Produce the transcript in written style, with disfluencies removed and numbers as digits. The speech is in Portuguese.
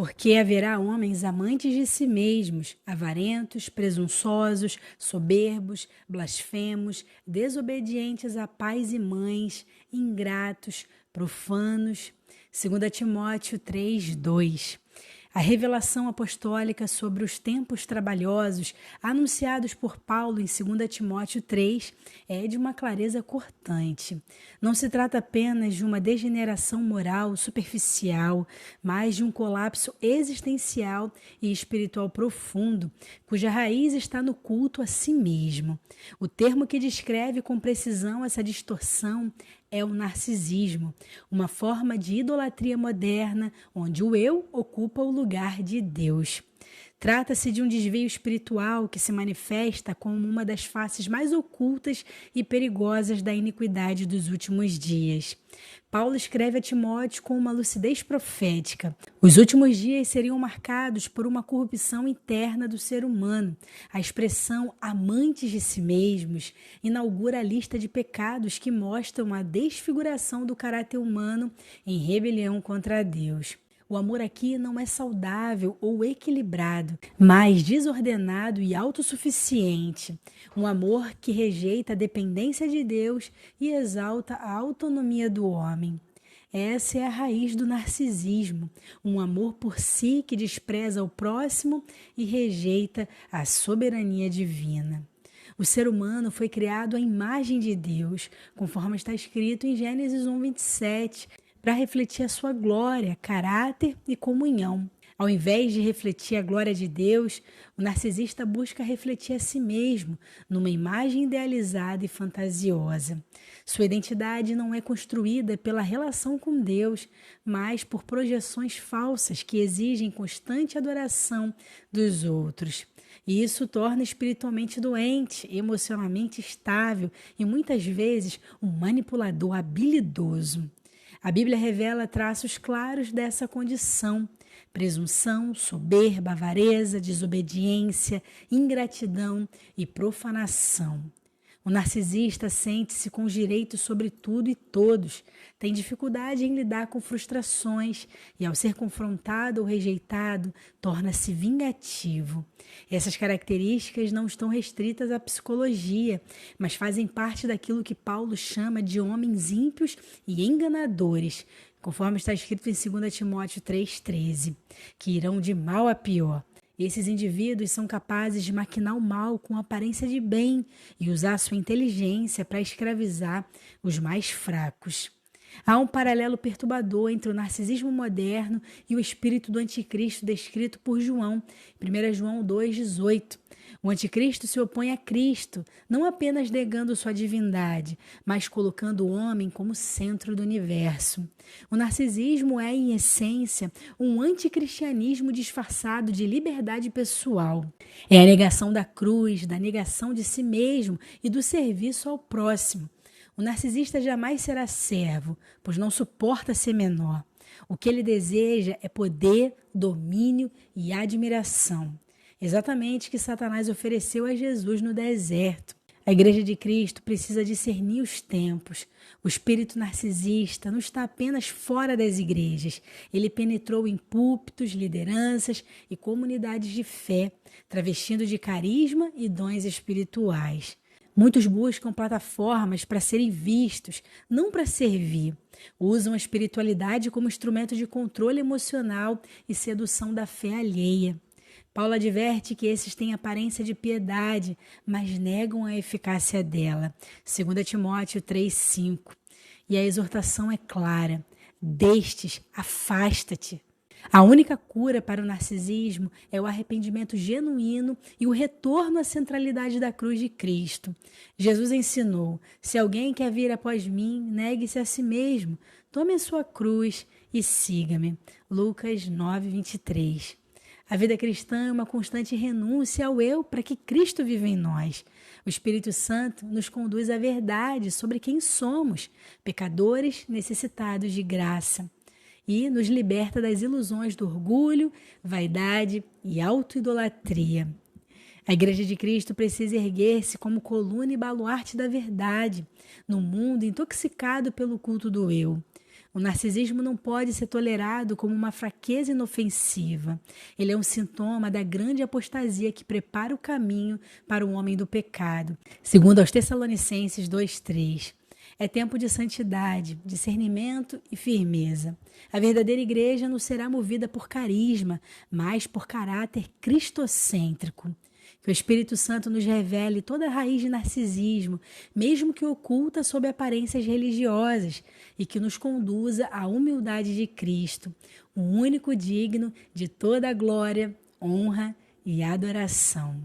Porque haverá homens amantes de si mesmos, avarentos, presunçosos, soberbos, blasfemos, desobedientes a pais e mães, ingratos, profanos. 2 Timóteo 3:2. A revelação apostólica sobre os tempos trabalhosos, anunciados por Paulo em 2 Timóteo 3, é de uma clareza cortante. Não se trata apenas de uma degeneração moral superficial, mas de um colapso existencial e espiritual profundo, cuja raiz está no culto a si mesmo. O termo que descreve com precisão essa distorção é o narcisismo, uma forma de idolatria moderna onde o eu ocupa o lugar de Deus. Trata-se de um desvio espiritual que se manifesta como uma das faces mais ocultas e perigosas da iniquidade dos últimos dias. Paulo escreve a Timóteo com uma lucidez profética. Os últimos dias seriam marcados por uma corrupção interna do ser humano. A expressão amantes de si mesmos inaugura a lista de pecados que mostram a desfiguração do caráter humano em rebelião contra Deus. O amor aqui não é saudável ou equilibrado, mas desordenado e autossuficiente. Um amor que rejeita a dependência de Deus e exalta a autonomia do homem. Essa é a raiz do narcisismo, um amor por si que despreza o próximo e rejeita a soberania divina. O ser humano foi criado à imagem de Deus, conforme está escrito em Gênesis 1:27, para refletir a sua glória, caráter e comunhão. Ao invés de refletir a glória de Deus, o narcisista busca refletir a si mesmo numa imagem idealizada e fantasiosa. Sua identidade não é construída pela relação com Deus, mas por projeções falsas que exigem constante adoração dos outros. E isso torna espiritualmente doente, emocionalmente instável e muitas vezes um manipulador habilidoso. A Bíblia revela traços claros dessa condição: presunção, soberba, avareza, desobediência, ingratidão e profanação. O narcisista sente-se com direitos sobre tudo e todos, tem dificuldade em lidar com frustrações e, ao ser confrontado ou rejeitado, torna-se vingativo. Essas características não estão restritas à psicologia, mas fazem parte daquilo que Paulo chama de homens ímpios e enganadores, conforme está escrito em 2 Timóteo 3,13, que irão de mal a pior. Esses indivíduos são capazes de maquinar o mal com aparência de bem e usar sua inteligência para escravizar os mais fracos. Há um paralelo perturbador entre o narcisismo moderno e o espírito do anticristo descrito por João, 1 João 2,18. O anticristo se opõe a Cristo, não apenas negando sua divindade, mas colocando o homem como centro do universo. O narcisismo é, em essência, um anticristianismo disfarçado de liberdade pessoal. É a negação da cruz, da negação de si mesmo e do serviço ao próximo. O narcisista jamais será servo, pois não suporta ser menor. O que ele deseja é poder, domínio e admiração. Exatamente o que Satanás ofereceu a Jesus no deserto. A Igreja de Cristo precisa discernir os tempos. O espírito narcisista não está apenas fora das igrejas. Ele penetrou em púlpitos, lideranças e comunidades de fé, travestindo de carisma e dons espirituais. Muitos buscam plataformas para serem vistos, não para servir. Usam a espiritualidade como instrumento de controle emocional e sedução da fé alheia. Paulo adverte que esses têm aparência de piedade, mas negam a eficácia dela. 2 Timóteo 3,5. E a exortação é clara: destes, afasta-te. A única cura para o narcisismo é o arrependimento genuíno e o retorno à centralidade da cruz de Cristo. Jesus ensinou: se alguém quer vir após mim, negue-se a si mesmo, tome a sua cruz e siga-me. Lucas 9:23. A vida cristã é uma constante renúncia ao eu para que Cristo viva em nós. O Espírito Santo nos conduz à verdade sobre quem somos, pecadores necessitados de graça, e nos liberta das ilusões do orgulho, vaidade e autoidolatria. A Igreja de Cristo precisa erguer-se como coluna e baluarte da verdade, num mundo intoxicado pelo culto do eu. O narcisismo não pode ser tolerado como uma fraqueza inofensiva. Ele é um sintoma da grande apostasia que prepara o caminho para o homem do pecado. Segundo aos Tessalonicenses 2:3. É tempo de santidade, discernimento e firmeza. A verdadeira igreja não será movida por carisma, mas por caráter cristocêntrico. Que o Espírito Santo nos revele toda a raiz de narcisismo, mesmo que oculta sob aparências religiosas, e que nos conduza à humildade de Cristo, o único digno de toda a glória, honra e adoração.